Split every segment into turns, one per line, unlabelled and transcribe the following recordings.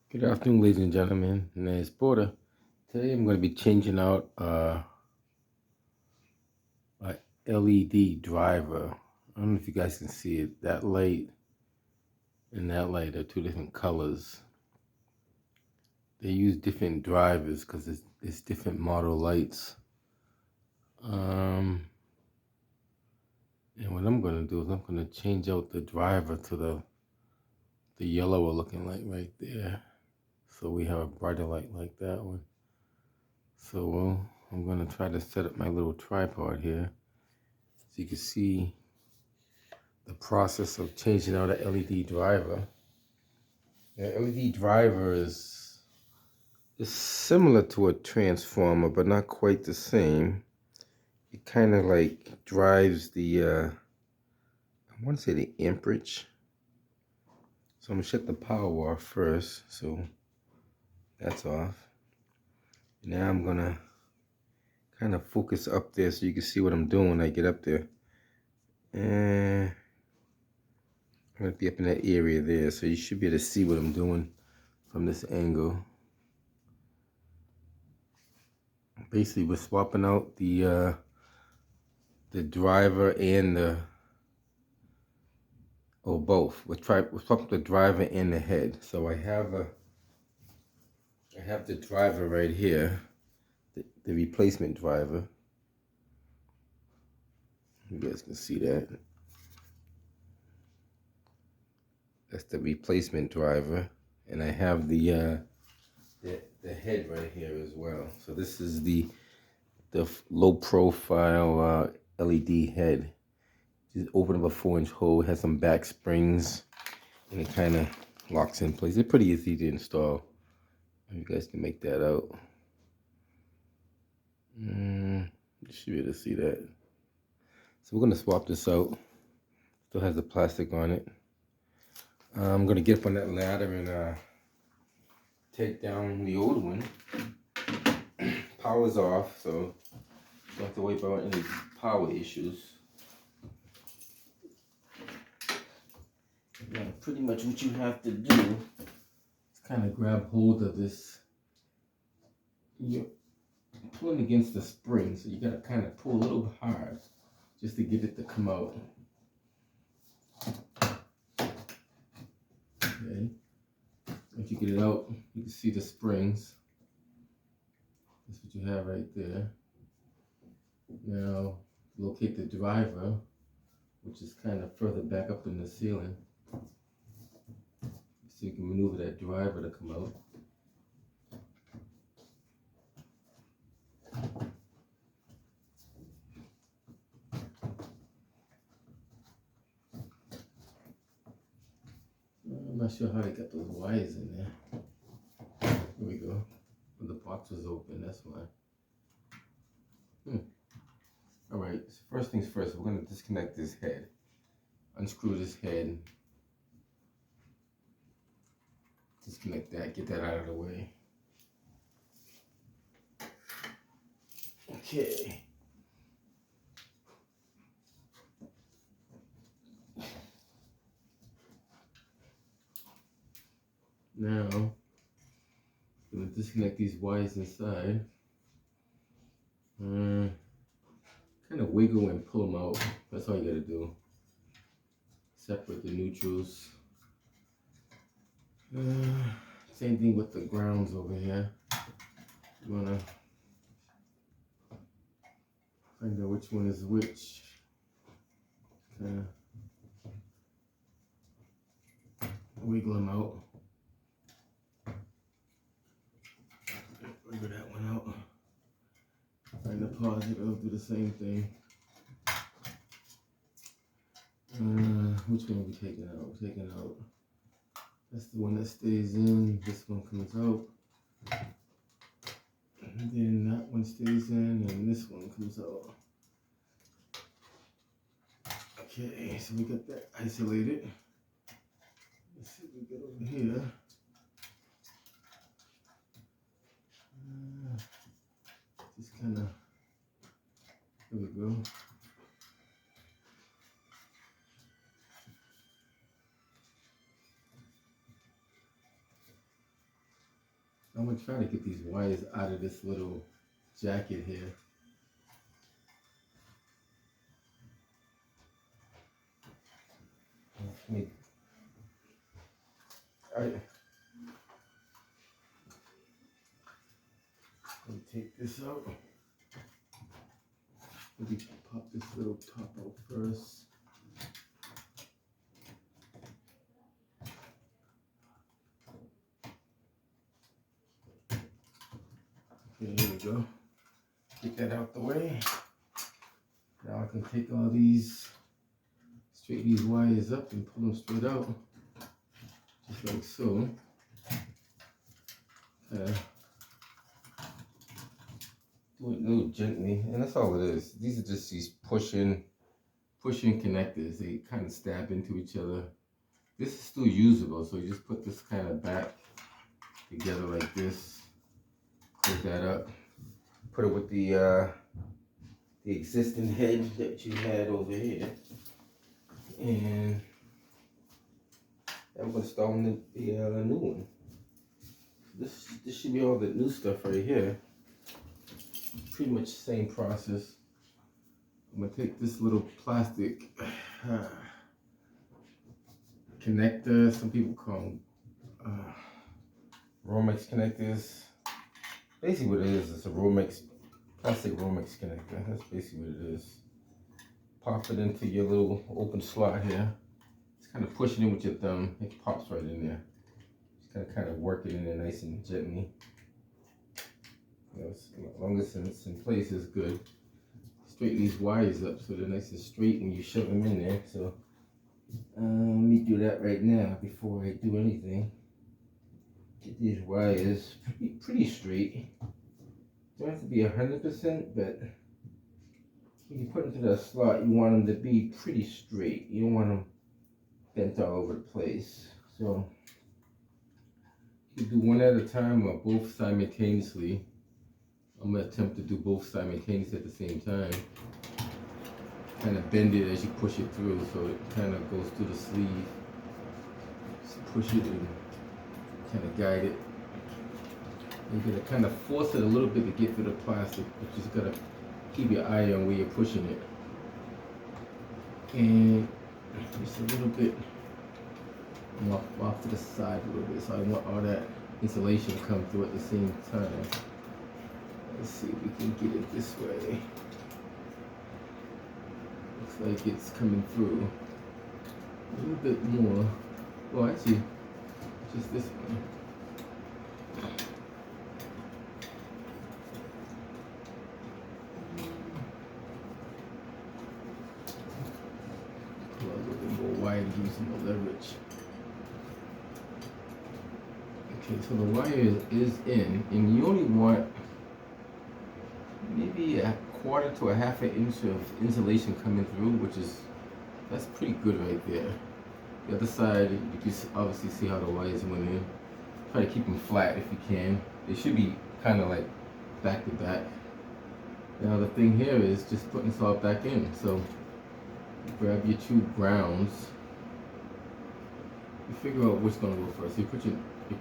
Good afternoon, ladies and gentlemen. My name is Porter. Today I'm going to be changing out a LED driver. I don't know if you guys can see it. That light and that light are two different colors. They use different drivers because it's different model lights. And what I'm going to do is I'm going to change out the driver to the yellower looking light right there. So we have a brighter light like that one. So I'm going to try to set up my little tripod here. So you can see the process of changing out an LED driver. The LED driver is similar to a transformer, but not quite the same. It kind of like drives the, I want to say the amperage. So I'm going to shut the power off first. So that's off. Now I'm going to kind of focus up there so you can see what I'm doing when I get up there. And I'm going to be up in that area there, so you should be able to see what I'm doing from this angle. Basically, we're swapping out the driver and both. We're swapping the driver and the head. So I have the driver right here, the replacement driver. You guys can see that. That's the replacement driver, and I have the head right here as well. So this is the low profile LED head. Just open up a 4-inch hole. It has some back springs, and it kind of locks in place. It's pretty easy to install. You guys can make that out. You should be able to see that. So we're gonna swap this out. Still has the plastic on it. I'm gonna get up on that ladder and take down the old one. Power's off, so you don't have to worry about any power issues. Yeah, pretty much what you have to do is kind of grab hold of this. You're pulling against the spring, so you gotta kind of pull a little hard just to get it to come out. Okay. Once you get it out, you can see the springs. That's what you have right there. Now, locate the driver, which is kind of further back up in the ceiling. So you can maneuver that driver to come out. I'm not sure how they got those wires in there. Here we go. Well, the box was open, that's why. Alright, so first things first, we're going to disconnect this head. Unscrew this head. Disconnect that, get that out of the way. Okay. Now, I'm going to disconnect these wires inside. Kind of wiggle and pull them out. That's all you got to do. Separate the neutrals. Same thing with the grounds over here. You want to find out which one is which. Kind of wiggle them out. Wiggle that one out. Find the positive, it'll do the same thing. Which one are we taking out? We're taking out. That's the one that stays in. This one comes out. And then that one stays in, and this one comes out. Okay, so we got that isolated. Let's see if we get over here. Just kind of, there we go. I'm gonna try to get these wires out of this little jacket here. Alright. Let me take this out. Let me pop this little top out first. Okay, here we go. Get that out the way. Now I can take all these, straighten these wires up and pull them straight out. Just like so. Do it a little gently, and that's all it is. These are just these pushing connectors. They kind of stab into each other. This is still usable, so you just put this kind of back together like this. Close that up. Put it with the existing head that you had over here, and I'm gonna start on the new one. This should be all the new stuff right here. Pretty much the same process. I'm gonna take this little plastic connector. Some people call them Romex connectors. Basically what it is a Romex, plastic Romex connector. That's basically what it is. Pop it into your little open slot here. Just kind of push it in with your thumb. It pops right in there. Just kind of work it in there nice and gently. You know, as long as it's in place, it's good. Straighten these wires up so they're nice and straight when you shove them in there. So let me do that right now before I do anything. Get these wires pretty straight. Don't have to be 100%, but when you put them into the slot, you want them to be pretty straight. You don't want them bent all over the place. So you do one at a time or both simultaneously. I'm going to attempt to do both simultaneously at the same time. Kind of bend it as you push it through so it kind of goes through the sleeve. Just push it and kind of guide it. You're going to kind of force it a little bit to get through the plastic, but you just got to keep your eye on where you're pushing it. And just a little bit off to the side a little bit, so I want all that insulation to come through at the same time. Let's see if we can get it this way. Looks like it's coming through a little bit more. Well, actually, just this one. Pull out a little bit more wire to give you some more leverage. Okay, so the wire is in, and you only want maybe a quarter to a half an inch of insulation coming through, that's pretty good right there. The other side, you can obviously see how the wires went in. Try to keep them flat if you can. They should be kind of like back to back. Now the thing here is just putting this all back in. So you grab your two grounds. You figure out which gonna go first. So you put your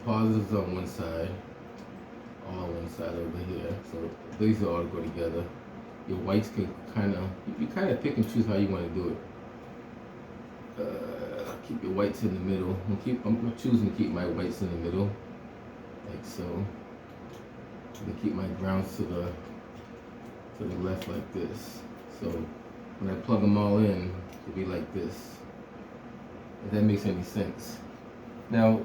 positives on one side, all on one side over here. So these all go together. Your whites can you kind of pick and choose how you want to do it. Keep your whites in the middle. I'm choosing to keep my whites in the middle, like so. I'm gonna keep my grounds to the left like this. So when I plug them all in, it'll be like this. If that makes any sense. Now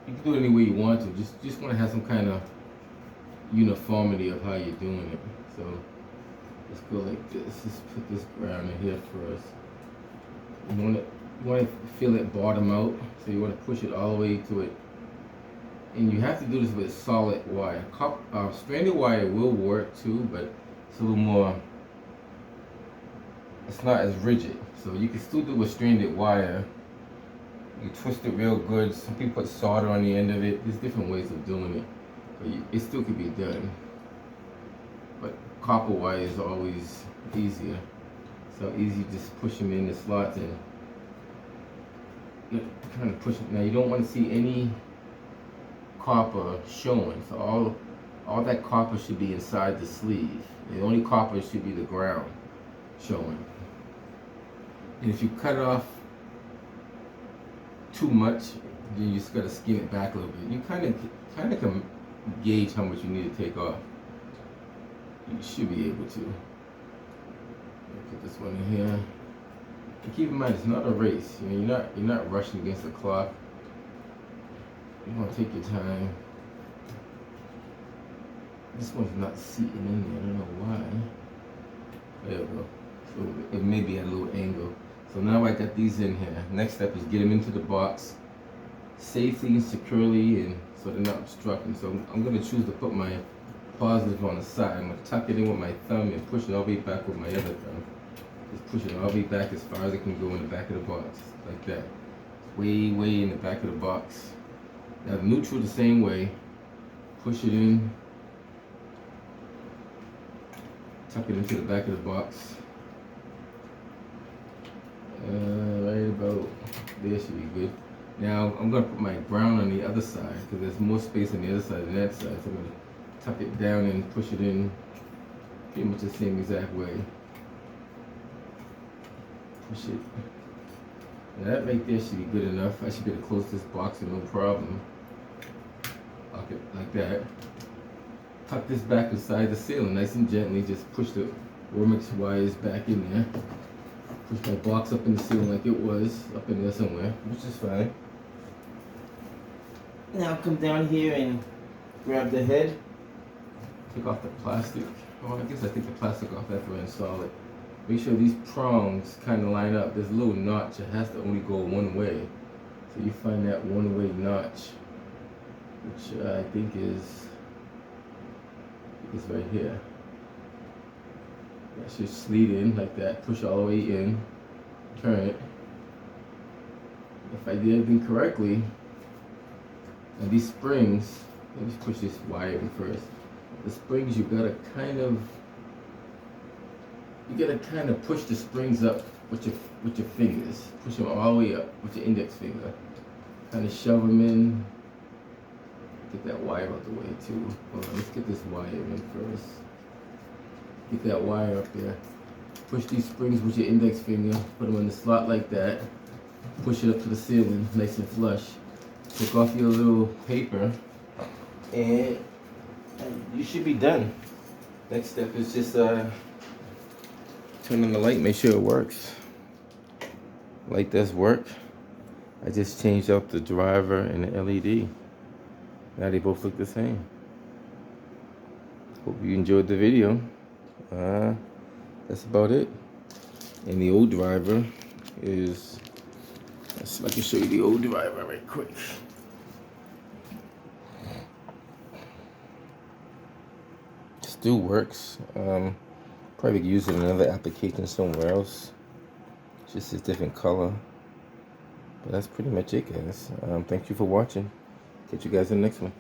you can do it any way you want to. Just want to have some kind of uniformity of how you're doing it. So let's go like this. Let's put this ground in here first. You want to feel it bottom out, so you want to push it all the way to it. And you have to do this with solid wire. Stranded wire will work too, but it's a little more, it's not as rigid. So you can still do with stranded wire. You twist it real good. Some people put solder on the end of it. There's different ways of doing it, but it still can be done. But copper wire is always easier. So easy, just push them in the slots and kind of push it. Now you don't want to see any copper showing. So all that copper should be inside the sleeve. The only copper should be the ground showing. And if you cut off too much, then you just gotta skin it back a little bit. You kind of can gauge how much you need to take off. You should be able to. Put this one in here. And keep in mind, it's not a race. You know, you're not rushing against the clock. You want to take your time. This one's not seating in there. I don't know why. There we go. So it may be at a little angle. So now I got these in here. Next step is get them into the box safely and securely, and so they're not obstructing. So I'm going to choose to put my positive on the side. I'm going to tuck it in with my thumb and push it all the way back with my other thumb. Just push it all the way back as far as it can go in the back of the box, like that. It's way in the back of the box. Now the neutral the same way. Push it in. Tuck it into the back of the box. Right about there should be good. Now I'm going to put my ground on the other side because there's more space on the other side than that side. So I'm going to tuck it down and push it in pretty much the same exact way. Push it. Now that right there should be good enough. I should be able to close this box with no problem. Lock it like that. Tuck this back inside the ceiling nice and gently. Just push the Wormix wires back in there. Push my box up in the ceiling like it was, up in there somewhere, which is fine. Now come down here and grab the head. Take off the plastic. Oh, I guess I take the plastic off after I install it. Make sure these prongs kind of line up. There's a little notch. It has to only go one way. So you find that one-way notch, which I think is right here. That should slide in like that. Push all the way in. Turn it. If I did everything correctly, and these springs, let me push this wire in first. The springs you gotta kind of push the springs up with your fingers. Push them all the way up with your index finger. Kind of shove them in. Get that wire out the way too. Hold on, let's get this wire in first. Get that wire up there. Push these springs with your index finger. Put them in the slot like that. Push it up to the ceiling, nice and flush. Take off your little paper, and you should be done. Next step is just turn on the light, make sure it works. Light does work. I just changed out the driver and the LED. Now they both look the same. Hope you enjoyed the video. That's about it. And the old driver is, let's see if I can show you the old driver right quick. Still works. Probably use it in another application somewhere else. Just a different color. But that's pretty much it, guys. Thank you for watching. Catch you guys in the next one.